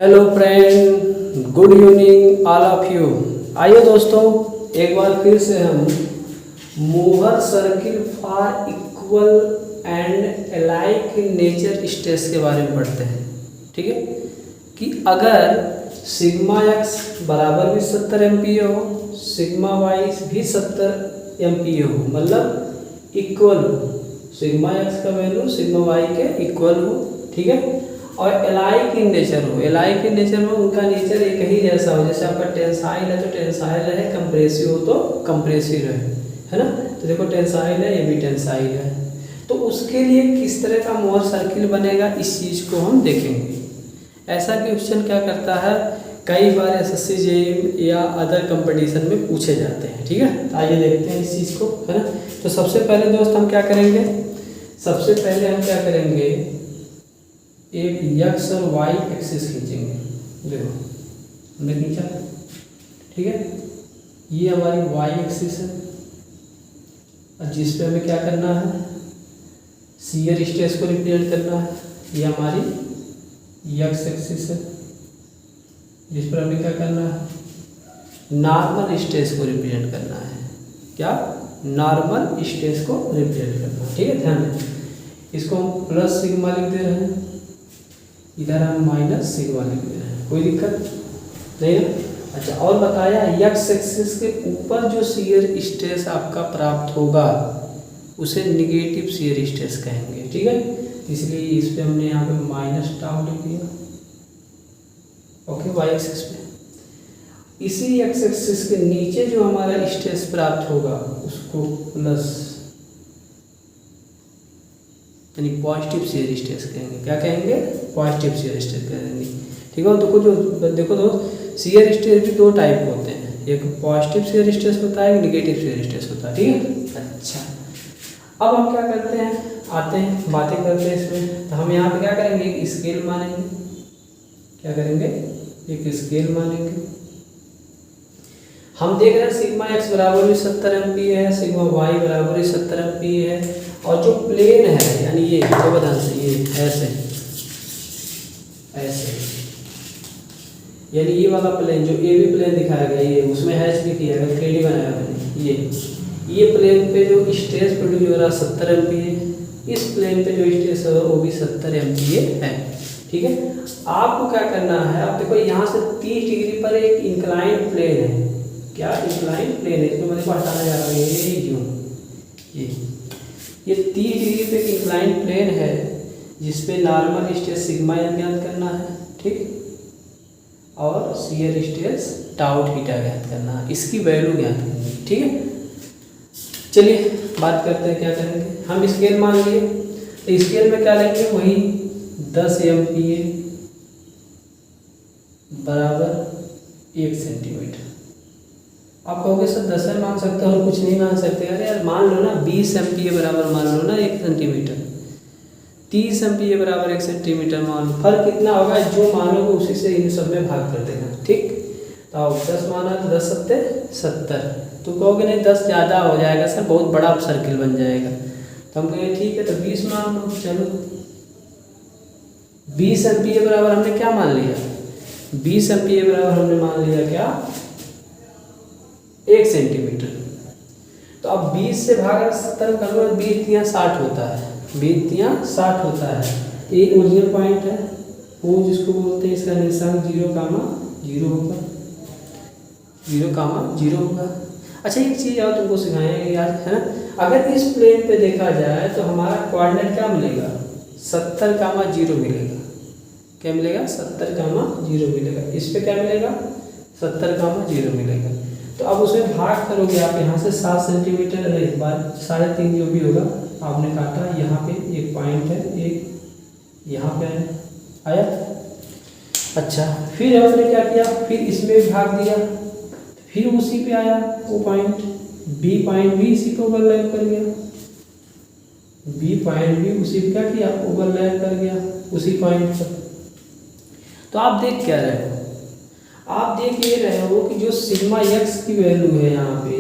Hello friend, good evening all of you. आइए दोस्तों, एक बार फिर से हम मोहर circle for equal and alike nature states के बारे में पढ़ते हैं। ठीक है कि अगर सिग्मा एक्स बराबर भी 70 एमपीए हो, सिग्मा वाई भी 70 एमपीए हो, मतलब इक्वल हो, सिग्मा एक्स का वैल्यू सिग्मा वाई के इक्वल हो। ठीक है, और एलाइक इन नेचर हो, एलाइक इन नेचर में उनका नेचर एक ही जैसा हो। जैसे आपका टेंसाइल है तो टेंसाइल रहे, कंप्रेसिव हो तो कंप्रेसिव रहे, है ना। तो देखो टेंसाइल है, ये भी टेंसाइल है, तो उसके लिए किस तरह का मोहर सर्किल बनेगा इस चीज़ को हम देखेंगे। ऐसा क्वेश्चन क्या करता है, कई बार एसएससी जेईई या अदर कंपटीशन में पूछे जाते हैं। ठीक है, तो आइए देखते हैं इस चीज़ को, है ना। तो सबसे पहले दोस्त हम क्या करेंगे, सबसे पहले हम क्या करेंगे, एक एक्स और वाई एक्सिस खींचेंगे। देखो हमने खींचा, ठीक है, ये हमारी वाई एक्सिस है और जिस पे हमें क्या करना है, शियर स्ट्रेस को रिप्रेजेंट करना है। ये हमारी एक्स एक्सिस है जिस पर हमें क्या करना है, नॉर्मल स्ट्रेस को रिप्रेजेंट करना है। क्या, नॉर्मल स्ट्रेस को रिप्रेजेंट करना है। ठीक है, ध्यान दें, इसको हम प्लस सिग्मा लिख दे रहे हैं, इधर हम माइनस सिग्मा लिख दे रहे हैं, कोई दिक्कत नहीं ना। अच्छा, और बताया एक्स एक्सिस के ऊपर जो शियर स्ट्रेस आपका प्राप्त होगा उसे निगेटिव शियर स्ट्रेस कहेंगे। ठीक है, इसलिए इस पे हमने यहाँ पे माइनस टाउ लिख दिया। ओके, वाई एक्सिस पे। इसी एक्स एक्सिस के नीचे जो हमारा स्ट्रेस प्राप्त होगा उसको प्लस यानी पॉजिटिव शियर स्ट्रेस कहेंगे। क्या कहेंगे, पॉजिटिव शियर स्ट्रेस कहेंगे। ठीक है, देखो दोस्त, शियर स्ट्रेस भी दो टाइप के होते हैं, एक पॉजिटिव शियर स्ट्रेस होता है, एक निगेटिव शियर स्ट्रेस होता है। ठीक है, अच्छा, अब हम क्या करते हैं, आते हैं बातें करते हैं इसमें। तो हम यहाँ पे क्या करेंगे, एक स्केल मानेंगे। क्या करेंगे, एक स्केल मानेंगे। हम देख रहे हैं सिग्मा एक्स बराबर भी 70 एमपीए है, सिग्मा वाई बराबर भी 70 एमपीए है, और जो प्लेन है यानी ये ध्यान से, ये ऐसे ऐसे, यानी ये वाला प्लेन जो ए बी प्लेन दिखाया गया, ये उसमें हैच भी किया गया, 3D बनाया मैंने। ये प्लेन पे जो स्ट्रेस प्रोड्यूस हो रहा है 70 एमपीए, इस प्लेन पे जो स्ट्रेस है वो भी 70 एमपीए है। ठीक है, आपको क्या करना है, आप देखो यहाँ से 30 डिग्री पर एक इंक्लाइन प्लेन है। क्या, इंक्लाइन प्लेन है, इसमें मुझे हटाना जा रहा है, ये 30 डिग्री पे एक इंक्लाइन प्लेन है जिसपे नॉर्मल स्ट्रेस सिग्मा एम ज्ञात करना है। ठीक, और शियर स्ट्रेस टाउ थीटा ज्ञात करना है, इसकी वैल्यू ज्ञात करनी है। ठीक है, चलिए बात करते हैं क्या करेंगे। हम स्केल मान लिए, तो स्केल में क्या लेंगे, वही 10 एमपीए बराबर 1 सेंटीमीटर। आप कहोगे सर 10 मान सकते हो और कुछ नहीं मान सकते। अरे यार मान लो ना, 20 एमपीए बराबर मान लो ना 1 सेंटीमीटर, 30 एमपीए बराबर 1 सेंटीमीटर मान लो। फर्क कितना होगा, जो मानोगे उसी से इन सब में भाग कर देना। ठीक, तो अब 10 माना तो 10 सत्ते 70। तो कहोगे नहीं 10 ज़्यादा हो जाएगा सर, बहुत बड़ा सर्किल बन जाएगा। तो हम कहेंगे ठीक है, तो 20 मान लो। चलो, 20 एमपीए बराबर हमने क्या मान लिया, 20 एमपीए बराबर हमने मान लिया क्या, 1 सेंटीमीटर। तो अब 20 से भागा 70 कर लो, 20 तिया 60 होता है, 20 तिया 60 होता है। ये ओरिजिनल पॉइंट है, वो जिसको बोलते हैं, इसका निशान 0, 0 होगा, 0, 0 होगा। अच्छा, एक चीज़ और तुमको सिखाएंगे आज, है ना। अगर इस प्लेन पे देखा जाए तो हमारा कोऑर्डिनेट क्या मिलेगा, 70, 0 मिलेगा। क्या मिलेगा, 70, 0 मिलेगा। इस पे क्या मिलेगा, 70, 0 मिलेगा। तो अब उसमें भाग करोगे आप, यहाँ से 7 सेंटीमीटर, एक बार 3.5 जो भी होगा आपने काटा, यहाँ पे एक पॉइंट है, एक यहाँ पे आया। अच्छा, फिर आपने क्या किया, फिर इसमें भी भाग दिया, फिर उसी पे आया वो पॉइंट, बी पॉइंट भी इसी को ओवरलैप कर गया, बी पॉइंट भी उसी पे क्या किया, ओवरलैप कर गया उसी पॉइंट पर। तो आप देख क्या रहे हो, आप देख ये रहे हो कि जो सिग्मा एक्स की वैल्यू है यहाँ पे,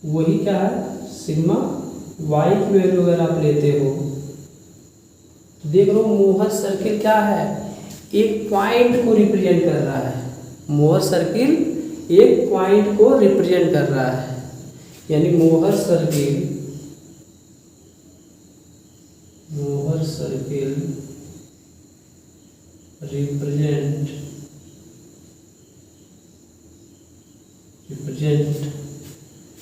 वही क्या है, सिग्मा वाई की वैल्यू अगर आप लेते हो देख लो मोहर सर्किल क्या है, एक पॉइंट को रिप्रेजेंट कर रहा है। मोहर सर्किल एक पॉइंट को रिप्रेजेंट कर रहा है, यानी मोहर सर्किल रिप्रेजेंट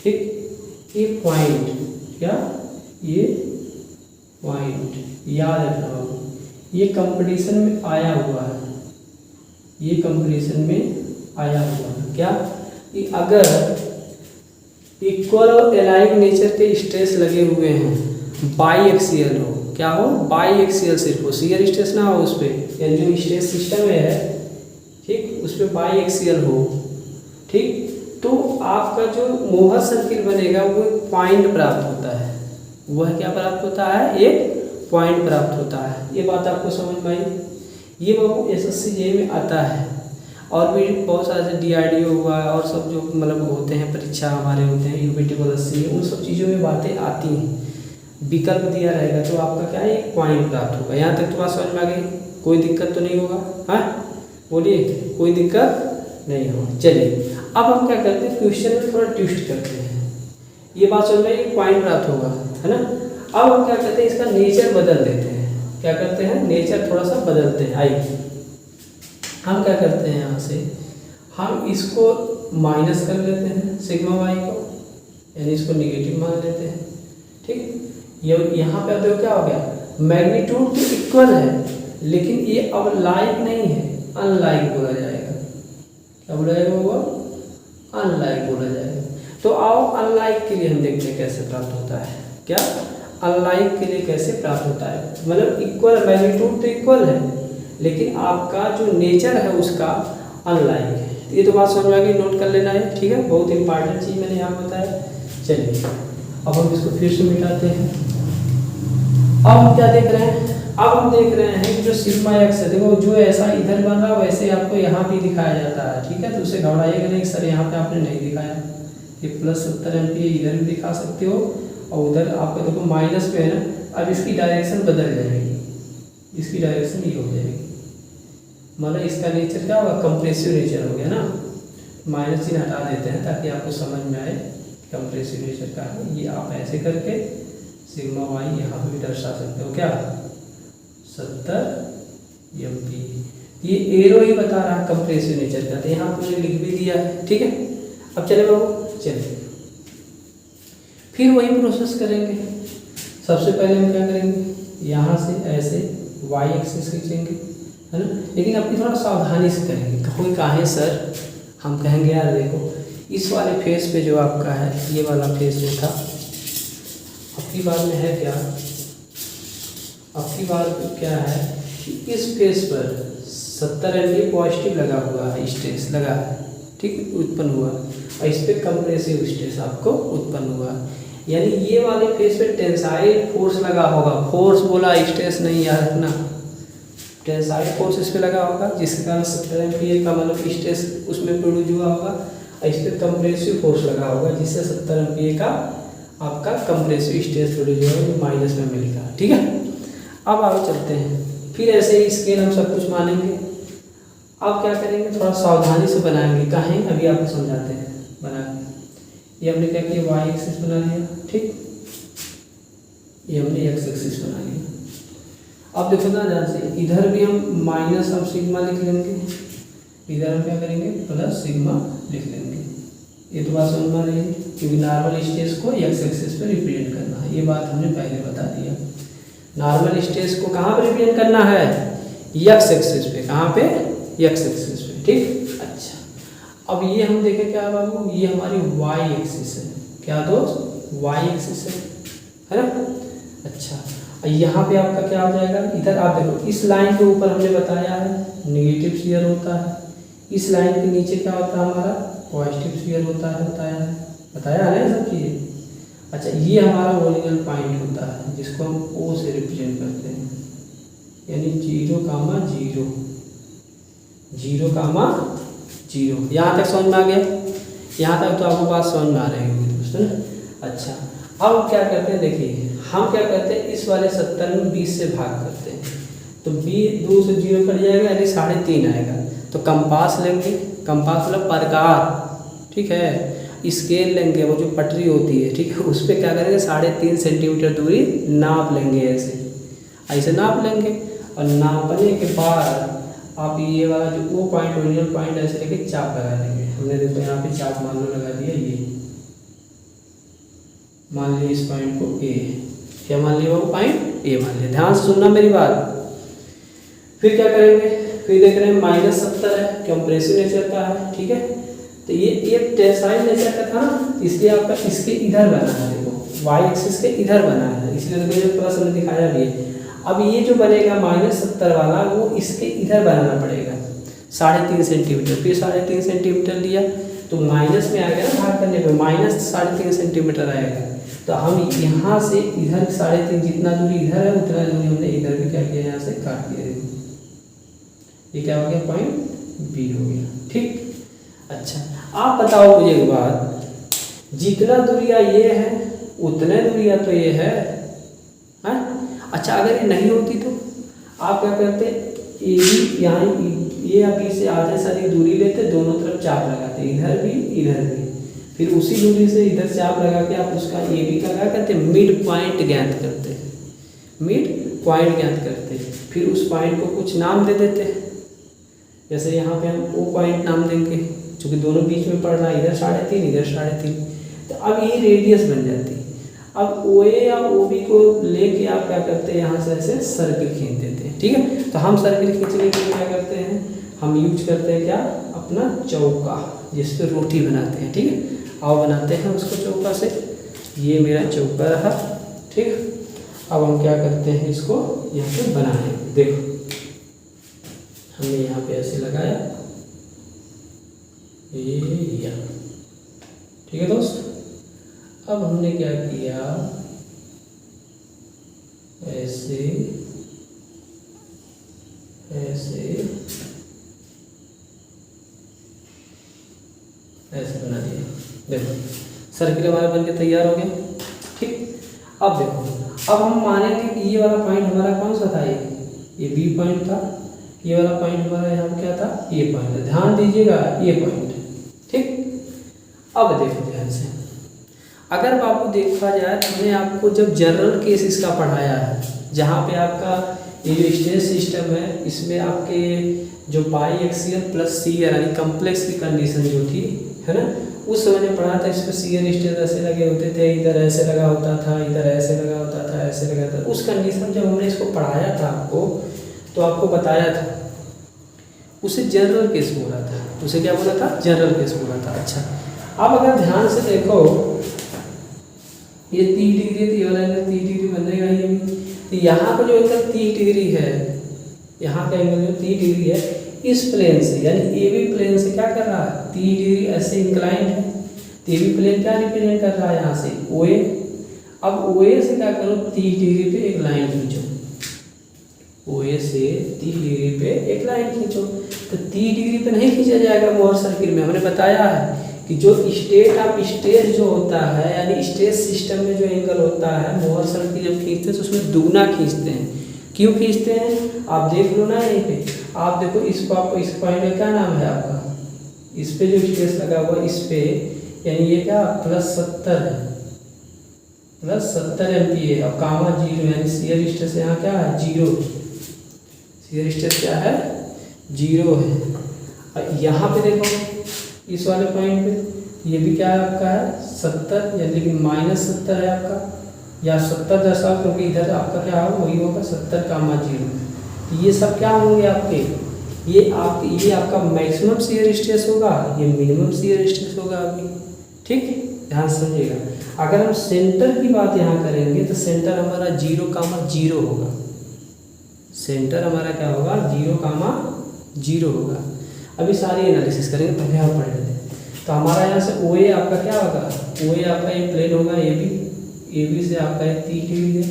ठीक ये पॉइंट, क्या ये पॉइंट याद रखना बाबू, ये कंपटीशन में आया हुआ है, ये कंपटीशन में आया हुआ है। क्या कि अगर इक्वल और एलाइक नेचर के स्ट्रेस लगे हुए हैं, बाई एक्सियल हो, क्या हो, बाई एक्सियल सिर्फ हो, शियर स्ट्रेस ना हो उस पर, यानी जो स्ट्रेस सिस्टम है ठीक उस पर बाई एक्सियल हो ठीक, तो आपका जो मोहर सर्किल बनेगा वो एक पॉइंट प्राप्त होता है। वह क्या प्राप्त होता है, एक पॉइंट प्राप्त होता है। ये बात आपको समझ में आई। ये बाबू SSC JEE में आता है, और भी बहुत सारे DRDO हुआ और सब जो मतलब होते हैं परीक्षा हमारे होते हैं UPT पॉलिसी, उन सब चीज़ों में बातें आती हैं। विकल्प दिया रहेगा तो आपका क्या है, एक पॉइंट प्राप्त होगा। यहाँ तक तो बात समझ में आ गई, कोई दिक्कत तो नहीं होगा? हाँ बोलिए, कोई दिक्कत नहीं होगा। चलिए अब हम क्या करते हैं, क्वेश्चन में थोड़ा ट्विस्ट करते हैं। ये बात समझ में, एक पॉइंट प्राप्त होगा, है ना। अब हम क्या करते हैं, इसका नेचर बदल देते हैं। क्या करते हैं, नेचर थोड़ा सा बदलते हैं। आइए हम क्या करते हैं, यहाँ से हम इसको माइनस कर लेते हैं सिग्मा वाई को, यानी इसको निगेटिव मान लेते हैं ठीक। ये यहाँ पे देखो क्या हो गया, मैग्नीट्यूड तो इक्वल है लेकिन ये अब लाइक नहीं है, अनलाइक बोला जाएगा। क्या बोला जाएगा वो, अनलाइक बोला जाएगा। तो आओ अनलाइक के लिए हम देखते हैं कैसे प्राप्त होता है। क्या अनलाइक के लिए कैसे प्राप्त होता है, मतलब इक्वल, मैग्नीट्यूड तो इक्वल है लेकिन आपका जो नेचर है उसका अनलाइक है। ये तो बात समझ में आ गई, नोट कर लेना है ठीक है, बहुत इंपॉर्टेंट चीज़ मैंने यहाँ बताया। चलिए अब हम इसको फिर से मिटाते हैं। अब हम क्या देख रहे हैं, अब हम देख रहे हैं कि जो सिग्मा एक्स है, देखो जो ऐसा इधर बन रहा है वैसे आपको यहाँ भी दिखाया जाता है ठीक है। तो उसे घबराइएगा नहीं, सर यहाँ पे आपने नहीं दिखाया, ये +70 एम्पीयर इधर भी दिखा सकते हो और उधर आपका देखो माइनस पे है ना। अब इसकी डायरेक्शन बदल जाएगी, इसकी डायरेक्शन ये हो जाएगी, मतलब इसका नेचर क्या होगा, कंप्रेसिव नेचर हो गया ना। माइनस चिन्ह हटा देते हैं ताकि आपको समझ में आए कंप्रेसिव नेचर का है। ये आप ऐसे करके सिग्मा वाई यहाँ पे भी दर्शा सकते हो, क्या 70 एम्पीयर। ये एरो ही बता रहा है कंप्रेसिव नेचर का, तो यहाँ पर लिख भी दिया है ठीक है। अब चले बाबू, चलिए फिर वही प्रोसेस करेंगे। सबसे पहले हम क्या करेंगे, यहाँ से ऐसे वाई एक्सिस खींचेंगे, है ना। लेकिन अपनी थोड़ा सावधानी से करेंगे। कोई कहे सर, हम कहेंगे यार देखो इस वाले फेस पे जो आपका है, ये वाला फेस जो था, अब की बार में है क्या, अब की बार क्या है कि इस फेस पर 70 एम्पीयर पॉजिटिव लगा हुआ है, स्ट्रेस लगा है ठीक, उत्पन्न हुआ, और इस पर कंप्रेसिव स्ट्रेस आपको उत्पन्न हुआ। यानी ये वाले फेस पे टेंसाइल फोर्स लगा होगा, फोर्स बोला स्ट्रेस नहीं याद रखना, टेंसाइल फोर्स इस पे लगा होगा जिसके कारण 70 एम्पीयर का मतलब स्ट्रेस उसमें प्रोड्यूस हुआ होगा, और इस पर कंप्रेसिव फोर्स लगा होगा जिससे 70 एम्पीयर का आपका कंप्रेसिव स्ट्रेस प्रोड्यूस हुआ, जो माइनस में मिलेगा ठीक है। अब आगे चलते हैं, फिर ऐसे ही स्केल हम सब कुछ मानेंगे। अब क्या करेंगे, थोड़ा सावधानी से बनाएंगे, कहें अभी आपको समझाते हैं बना के। ये हमने क्या किया, वाई एक्सिस बना लिया ठीक, ये हमने एक्स एक्सिस बना लिया। अब देखो ना ध्यान से, इधर भी हम माइनस अब सिग्मा लिख लेंगे, इधर हम क्या करेंगे प्लस सिग्मा लिख लेंगे। ये तो बात समझ में आ रही है, क्योंकि नॉर्मल स्ट्रेस को एक्स एक्सिस पे रिप्रेजेंट करना है, ये बात हमने पहले बता दिया। नॉर्मल स्ट्रेस को कहाँ पे रिप्रेजेंट करना है, एक्स एक्सिस पे, कहाँ पे, एक्स एक्सिस पे ठीक। अच्छा अब ये हम देखें क्या बाबू, ये हमारी वाई एक्सिस है, क्या दोस्त, वाई एक्सिस है ना। अच्छा यहाँ पे आपका क्या हो जाएगा, इधर आप देखो इस लाइन के ऊपर हमने बताया है नेगेटिव शियर होता है, इस लाइन के नीचे क्या होता है हमारा पॉजिटिव शियर होता है, बताया है ना सब चीज़ें। अच्छा ये हमारा ओरिजिनल पॉइंट होता है जिसको हम ओ से रिप्रेजेंट करते हैं, यानी 0, 0, 0, 0। यहाँ तक समझ में आ गया, यहाँ तक तो आपको बात समझ में आ रही होगी दोस्तों ना। अच्छा अब क्या करते हैं, देखिए हम क्या करते हैं, इस वाले 70 में 20 से भाग करते हैं, तो 2 से 0 कट जाएगा यानी 3.5 आएगा। तो कंपास लेंगे, कंपास मतलब प्रकार, ठीक है, स्केल लेंगे, वो जो पटरी होती है, ठीक है, उस पर क्या करेंगे 3.5 सेंटीमीटर दूरी नाप लेंगे, ऐसे ऐसे नाप लेंगे। और नापने के बाद आप ये वाला जो वो पॉइंट ओरिजिनल पॉइंट ऐसे लेके चाप लगा देंगे। हमने देखो यहाँ पे चाप मान लो लगा दिया, ये मान लिया इस पॉइंट को ए, क्या मान लिया वो पॉइंट ए मान लिया। ध्यान से सुनना मेरी बात। फिर क्या करेंगे, फिर देख रहे हैं -70 है, कंप्रेसिव नेचर का है, ठीक है, तो ये एक टेंसाइल नेचर का था ना, इसलिए आपका इसके इधर बना है, देखो वाई एक्सिस के इधर बना है, इसलिए तो प्लस हमने दिखाया भी है। अब ये जो बनेगा -70 वाला, वो इसके इधर बनाना पड़ेगा 3.5 सेंटीमीटर, फिर 3.5 सेंटीमीटर लिया तो माइनस में आ गया ना, भाग करने पे -3.5 सेंटीमीटर आएगा। तो हम यहाँ से इधर 3.5 जितना दूरी इधर है उतना दूरी हमने इधर भी क्या किया, यहाँ से काट दिया, ये क्या हो गया, पॉइंट बी हो गया, ठीक। अच्छा आप बताओ मुझे एक बात, जितना दूरिया ये है उतने दूरिया तो ये है, हाँ? अच्छा अगर ये नहीं होती तो आप क्या करते, ए बी यहाँ ये या बी से आधे सारी दूरी लेते, दोनों तरफ चाप लगाते, इधर भी इधर भी, फिर उसी दूरी से इधर चाप लगा के आप उसका ए बी का क्या करते, मिड पॉइंट ज्ञात करते, मिड पॉइंट ज्ञात करते। फिर उस पॉइंट को कुछ नाम दे देते, जैसे यहाँ पे हम ओ पॉइंट नाम देंगे, क्योंकि दोनों बीच में पड़ रहा है, इधर 3.5 इधर 3.5, तो अब ये रेडियस बन जाती है। अब ओ ए या ओ बी को लेके आप क्या करते हैं, यहाँ से ऐसे सर्किल खींच देते हैं, ठीक है। तो हम सर्किल खींचने के लिए क्या करते हैं, हम यूज करते हैं क्या, अपना चौका, जिस पे रोटी बनाते हैं, ठीक है, आओ बनाते हैं उसको चौका से। ये मेरा चौका रहा, ठीक। अब हम क्या करते हैं, इसको यहाँ पे बनाएंगे, देखो हमने यहाँ पे ऐसे लगाया, ये ठीक है दोस्त। अब हमने क्या किया, ऐसे ऐसे ऐसे बना दिया, देखो सर्किल हमारे बन के तैयार हो गए, ठीक। अब देखो, अब हम मानेंगे कि ये वाला पॉइंट हमारा कौन सा था, ये बी पॉइंट था, ये वाला पॉइंट हमारा यहाँ क्या था, ये पॉइंट, ध्यान दीजिएगा ये पॉइंट, ठीक। अब देखो ध्यान से, अगर बाबू देखा जाए तो मैंने आपको जब जनरल केस इसका पढ़ाया है, जहाँ पे आपका ये जो स्टेज सिस्टम है, इसमें आपके जो पाई एक्सियल प्लस सीयर यानी कम्प्लेक्स की कंडीशन जो थी, है ना, उस समय ने पढ़ा था, इस पर सीयर स्टेज ऐसे लगे होते थे, इधर ऐसे लगा होता था, इधर ऐसे लगा होता था, ऐसे लगा था। उस कंडीशन जब हमने इसको पढ़ाया था आपको, तो आपको बताया था, उसे जनरल केस बोला था, उसे क्या बोला था, जनरल केस बोला था। अच्छा अब अगर ध्यान से देखो, ये 30 डिग्री है, ये वाला एंगल 30 डिग्री बनेगा, ये भी, तो यहाँ का जो एंगल 30 डिग्री है, यहाँ का एंगल जो 30 डिग्री है, इस प्लेन से यानी ए बी प्लेन से क्या कर रहा है, 30 डिग्री ऐसे इंक्लाइंड है, तो ए बी प्लेन क्या रिप्रेजेंट कर रहा है, यहाँ से ओ ए। अब ओ ए से क्या करो, 30 डिग्री पे एक लाइन खींचो, ओ ए से 30 डिग्री पे एक लाइन खींचो। तो 30 डिग्री पे नहीं खींचा जाएगा मोहर सर्किल में, हमने बताया है कि जो स्टेट ऑफ स्टेज जो होता है, यानी स्टेज सिस्टम में जो एंगल होता है, मोहर सर्किल जब खींचते हैं तो उसमें दुगना खींचते हैं। क्यों खींचते हैं, आप देख लो ना, यहीं पे आप देखो, इसको आपको इस पॉइंट में क्या नाम है आपका, इस पे जो स्टेज लगा हुआ इस पे, यानी ये क्या +70 है, +70 एमपीए, और कामा 0 यानी सीयर स्टेज यहाँ क्या है, 0, सीयर स्टेज क्या है, 0 है। और यहाँ पे देखो इस वाले पॉइंट पे, ये भी क्या है आपका है 70, यानी कि -70 है आपका, या 70 दशा, क्योंकि इधर आपका क्या होगा, वही होगा 70 कामा 0। तो ये सब क्या होंगे आपके, ये आपका मैक्सिमम सीयर स्ट्रेस होगा, ये मिनिमम सीयर स्ट्रेस होगा अभी, ठीक, ध्यान समझिएगा। अगर हम सेंटर की बात यहाँ करेंगे तो सेंटर हमारा 0,0 होगा, सेंटर हमारा क्या होगा, 0,0 होगा। अभी सारी एनालिसिस करेंगे, पहले आप पढ़ लेते हैं। तो हमारा यहाँ से ओ ए आपका क्या होगा, ओ ए आपका ये प्लेन होगा, ए बी से आपका ये 30 डिग्री है,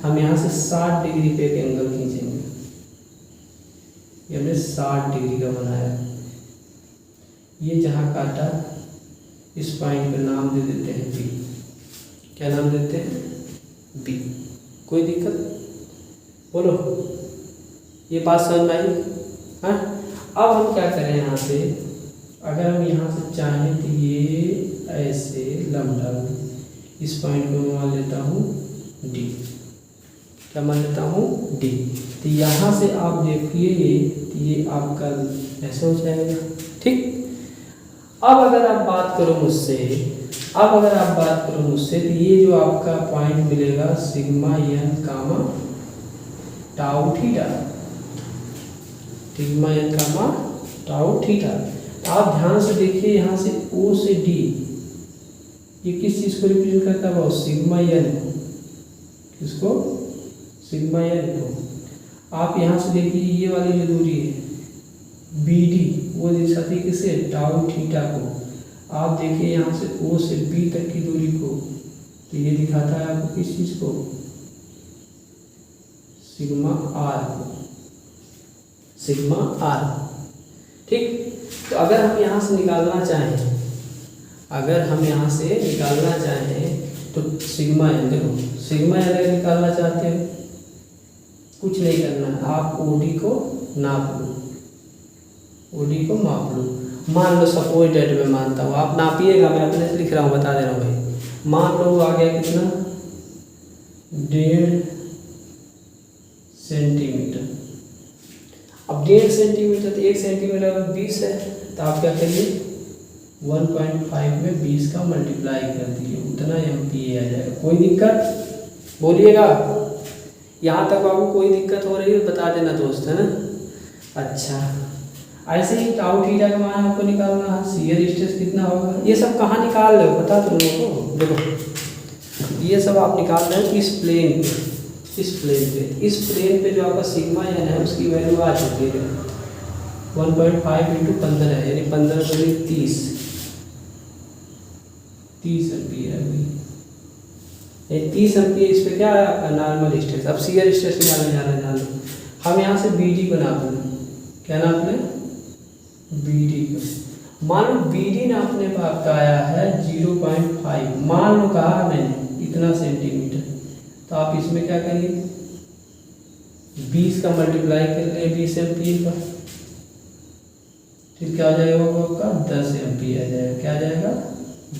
हम यहाँ से 60 डिग्री पे एक एंगल खींचेंगे, ये हमने 60 डिग्री का बनाया। ये जहाँ काटा इस पॉइंट पे नाम दे देते हैं बी, क्या नाम देते हैं, बी। कोई दिक्कत, बोलो, ये बात समझ में आई? हाँ, अब हम क्या करें यहाँ से, अगर हम यहाँ से चाहें तो ये ऐसे लंबा, इस पॉइंट को मैं मान लेता हूँ डी। क्या मान लेता हूँ, डी। तो यहाँ से आप देखिए ये आपका ऐसे हो जाएगा, ठीक। अब अगर आप बात करो मुझसे, तो ये जो आपका पॉइंट मिलेगा सिग्मा एन कामा टाउ थीटा, सिग्मा एन कामा टाउ थीटा। आप ध्यान से देखिए, यहाँ से ओ से डी, ये किस चीज़ को रिप्रेजेंट करता है, वो सिग्मा एन को, किसको, सिग्मा एन को। आप यहाँ से देखिए ये वाली जो दूरी है बी डी, वो दर्शाती है किसे, टाउ थीटा को। आप देखिए यहाँ से ओ से बी तक की दूरी को, तो ये दिखाता है आपको किस चीज़ को, सिग्मा आर को, सिग्मा आर, ठीक। तो अगर हम यहाँ से निकालना चाहें, तो सिग्मा एन, देखो सिग्मा एन अगर निकालना चाहते हो, कुछ नहीं करना है, आप ओडी को नाप लो, ओडी को माप लो। मान लो सपोज डेट में मानता हूँ, आप नापिएगा, मैं अपने से लिख रहा हूँ, बता दे रहा हूँ भाई। मान लो आ गया कितना, 1.5 सेंटीमीटर। अब 1.5 सेंटीमीटर, तो 1 सेंटीमीटर 20 है, तो आप क्या करिए 1.5 में 20 का मल्टीप्लाई कर दीजिए, उतना MPa आ जाएगा। कोई दिक्कत, बोलिएगा। यहाँ तक आपको कोई दिक्कत हो रही है बता देना दोस्त, है ना। अच्छा, ऐसे ही टाउ थीटा का मान आपको निकालना है, शियर स्ट्रेस कितना होगा, ये सब कहाँ निकाल रहे हो पता तुम लोगों को, देखो ये सब आप निकाल रहे हो इस प्लेन पे जो आपका सिग्मा एन है उसकी वैल्यू आ चुकी है 1.5 इंटू 15 है, यानी 15 बटे 30 एम्पियर है। ये 30 एम्पियर, इस पे क्या है आपका नॉर्मल स्ट्रेस। अब शियर स्ट्रेस निकालने जाना हम यहाँ से बी डी को नाप लें, क्या नाप लें, बी डी को। मान लो बी डी नापने पर आपका आया है 0.5, मान लो कहा मैंने इतना सेंटीमीटर, तो आप इसमें क्या करिए 20 का मल्टीप्लाई कर ले 20 एम्पियर का, फिर क्या आ जाएगा वो आपका 10 एम्पियर आ जाएगा। क्या आ जाएगा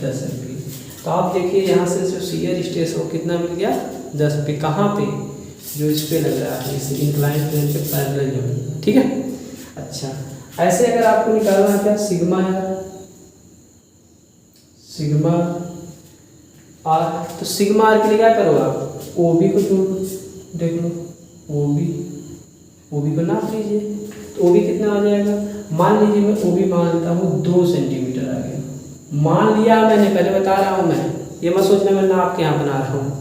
10 एम्पियर। तो आप देखिए यहाँ से जो शियर स्ट्रेस हो कितना मिल गया 10 पे, कहाँ पे, जो इस पे लग रहा है, इस इंक्लाइन प्लेन के पैरेलल जो, ठीक है। अच्छा, ऐसे अगर आपको निकालना है क्या, सिग्मा है, सिग्मा आर, तो सिग्मा आर के लिए क्या करो आप, ओ बी को जोड़ लो, देख लो ओ बी को नाप लीजिए, तो ओ बी कितना आ जाएगा। मान लीजिए मैं ओ बी मान लेता हूँ 2 सेंटीमीटर आ गया, मान लिया मैंने, पहले बता रहा हूँ मैं, ये मत सोचना मैं नाप के यहाँ बना रहा हूँ,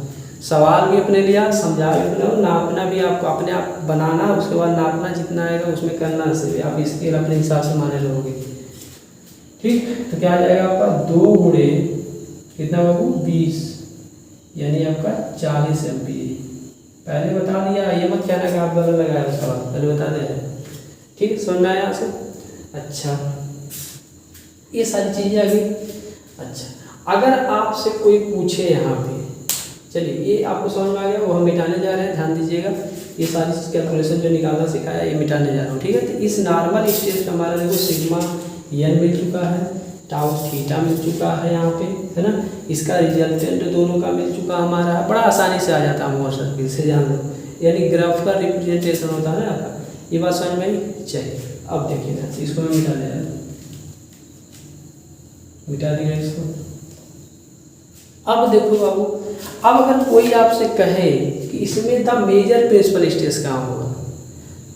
सवाल भी अपने लिया, समझा भी अपने, नापना भी आपको अपने आप बनाना, उसके बाद नापना जितना आएगा उसमें करना से आप स्केल अपने हिसाब से माने रहोगे, ठीक। तो क्या आ जाएगा आपका 2 गुणे कितना बाबू 20, यानी आपका 40 एम्पियर। पहले बता दिया, ये मत कहना कि आप बदल लगाया उसका बात, पहले बता दें, ठीक। समझ में आया यहाँ से। अच्छा, ये सारी चीज़ें आ गई। अच्छा, अगर आपसे कोई पूछे यहाँ पे, चलिए ये आपको समझ में आ गया, वो हम मिटाने जा रहे हैं, ध्यान दीजिएगा। ये सारी कैलकुलेशन जो निकालना सिखाया ये मिटाने जा रहा हूँ, ठीक है। तो इस नॉर्मल स्ट्रेस का हमारा देखो सिग्मा एन मिल चुका है, टाउ थीटा मिल चुका है यहाँ पे, है ना। इसका रिजल्टेंट दोनों का मिल चुका हमारा, बड़ा आसानी से आ जाता है मोहर सर्किल से, जान लो, यानी ग्राफ का रिप्रेजेंटेशन होता है ना आपका। ये बात समझ में आई। चलिए अब देखिए ना, इसको मैं मिटा दे रहा हूँ, मिटा दिया इसको। अब देखो बाबू, अब अगर कोई आपसे कहे कि इसमें द मेजर प्रिंसिपल स्ट्रेस कहाँ होगा,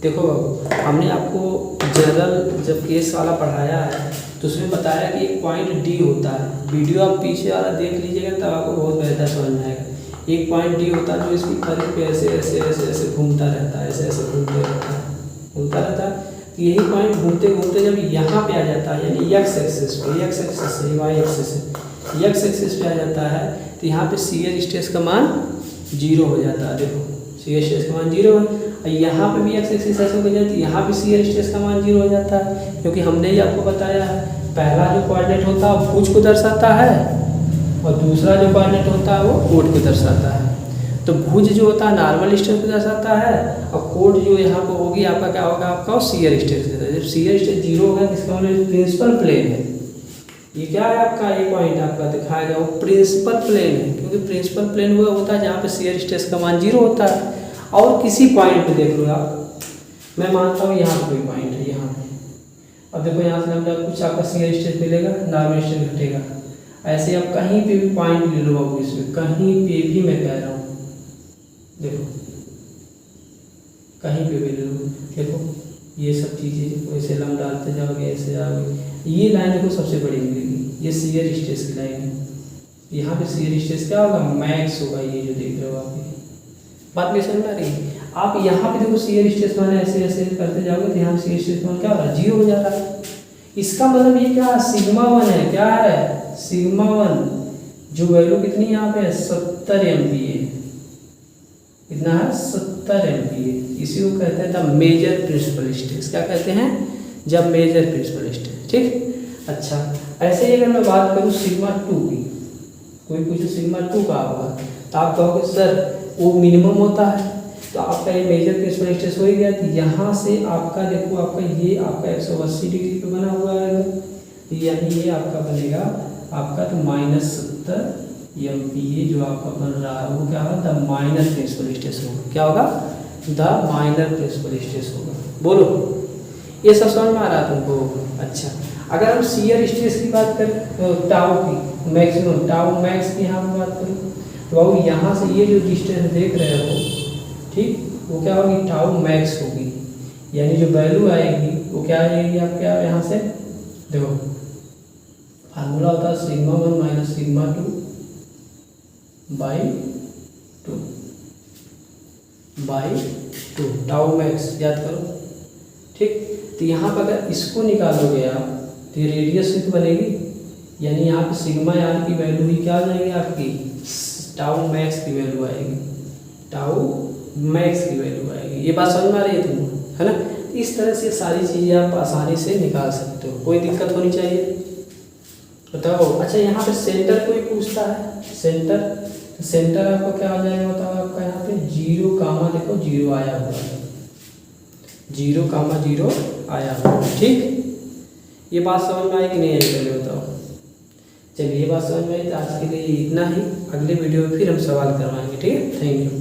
देखो बाबू हमने आपको जनरल जब केस वाला पढ़ाया है तो उसमें बताया कि एक पॉइंट डी होता है, वीडियो आप पीछे वाला देख लीजिएगा तब आपको बहुत बेहतर समझ में आएगा। एक पॉइंट डी होता है जो इसकी फर्क पे ऐसे ऐसे ऐसे ऐसे घूमता रहता है, ऐसे ऐसे घूमता रहता है। तो यही पॉइंट घूमते घूमते जब यहाँ पे आ जाता है, यानी एक्स एक्सिस पे, एक्स एक्सिस से वाई एक्सिस से एक्स एक्सिस पे आ जाता है, तो यहाँ पे शियर स्ट्रेस का मान 0 हो जाता है। देखो शियर स्ट्रेस का मान 0 है, और यहाँ पे भी एक्स एक्सिस ऐसे हो जाती है, यहाँ पे शियर स्ट्रेस का मान 0 हो जाता है, क्योंकि हमने ही आपको बताया है पहला जो कोऑर्डिनेट होता है भुज को दर्शाता है, और दूसरा जो कोऑर्डिनेट होता है वो कोड को दर्शाता है। तो भुज जो होता है नॉर्मल स्ट्रेस को दर्शाता है, और कोड जो यहाँ पर होगी आपका क्या होगा, आपका शियर स्ट्रेस। जब शियर स्ट्रेस 0 होगा इसका मतलब प्रिंसिपल प्लेन है। ये क्या है आपका, ये पॉइंट आपका दिखाएगा वो प्रिंसिपल प्लेन है, क्योंकि प्रिंसिपल प्लेन वो होता है जहाँ पे शियर स्ट्रेस का मान 0 होता है। और किसी पॉइंट पे देख लो आप, मैं मानता हूँ यहाँ कोई पॉइंट है यहाँ पे, अब देखो यहाँ से लंबा कुछ आपका शियर स्ट्रेस मिलेगा, नॉर्मल स्ट्रेस घटेगा। ऐसे आप कहीं पे भी पॉइंट ले लो बाबू, इसमें कहीं पे भी मैं कह रहा हूँ, देखो कहीं पे भी ले लो, देखो ये सब चीज़ें वैसे लम डालते जाओगे, ऐसे जाओगे, ये लाइन देखो सबसे बड़ी मिलेगी, ये शियर स्ट्रेस की लाइन है। यहाँ पे शियर स्ट्रेस क्या होगा, मैक्स होगा, ये जो देख रहे हो आप, ये बात में समझ आ रही है। आप यहाँ पे देखो शियर स्ट्रेस मान ऐसे ऐसे करते जाओगे तो यहाँ शियर स्ट्रेस मान क्या हो रहा है, 0 हो जा रहा है। इसका मतलब ये क्या सिग्मा 1 है, क्या है सिग्मा 1, जो वैल्यू कितनी यहाँ पे है 70 MPa, कितना है 70 MPa। इसी को कहते हैं द मेजर प्रिंसिपल स्ट्रेस। क्या कहते हैं, जब मेजर प्रिंसिपल स्ट्रेस। ठीक, अच्छा ऐसे ही अगर मैं बात करूँ सिग्मा 2 की, कोई पूछे सिग्मा 2 का होगा तो आप कहोगे सर वो मिनिमम होता है, तो आपका ये मेजर प्रिंसिपल स्ट्रेस हो ही गया। तो यहाँ से आपका देखो, आपका ये आपका 180 डिग्री पे बना हुआ है, यानी ये आपका बनेगा आपका तो -70 MPa जो आपका बन रहा है वो क्या होगा, द माइनर प्रिंसिपल स्ट्रेस होगा। क्या होगा, द माइनर प्रिंसिपल स्ट्रेस होगा। बोलो ये सब समझ में आ रहा है तुमको। अच्छा अगर हम शियर स्ट्रेस की बात करें, टाउ की मैक्सिमम, टाउ मैक्स की यहाँ पर बात करें, तो बाबू यहाँ से ये जो डिस्टेंस देख रहे हो, ठीक, वो क्या होगी, टाउ मैक्स होगी, यानी जो वैल्यू आएगी वो क्या आएगी आपके यहाँ से, देखो फार्मूला होता है sigma 1 minus sigma 2 by 2 tau max याद करो। ठीक, तो यहाँ पर अगर इसको निकालोगे आप तो ये रेडियस ही तो बनेगी, यानी यहाँ पे सिग्मा यार की वैल्यू ही क्या आ जाएगी आपकी, टाउ मैक्स की वैल्यू आएगी, टाउ मैक्स की वैल्यू आएगी। ये बात समझ में आ रही है तुमको, है ना। इस तरह से सारी चीज़ें आप आसानी से निकाल सकते हो, कोई दिक्कत होनी चाहिए, बताओ। अच्छा यहाँ पे सेंटर कोई पूछता है, सेंटर आपको क्या आ जाएगा बताओ, आपका यहाँ पे 0 कामा देखो 0 आया हुआ है, 0 कामा 0 आया हुआ है। ठीक, ये बात समझ में आई कि नहीं आई पहले बताओ। चलिए ये बात समझ में आई तो आज के लिए इतना ही, अगले वीडियो में फिर हम सवाल करवाएंगे। ठीक है, थैंक यू।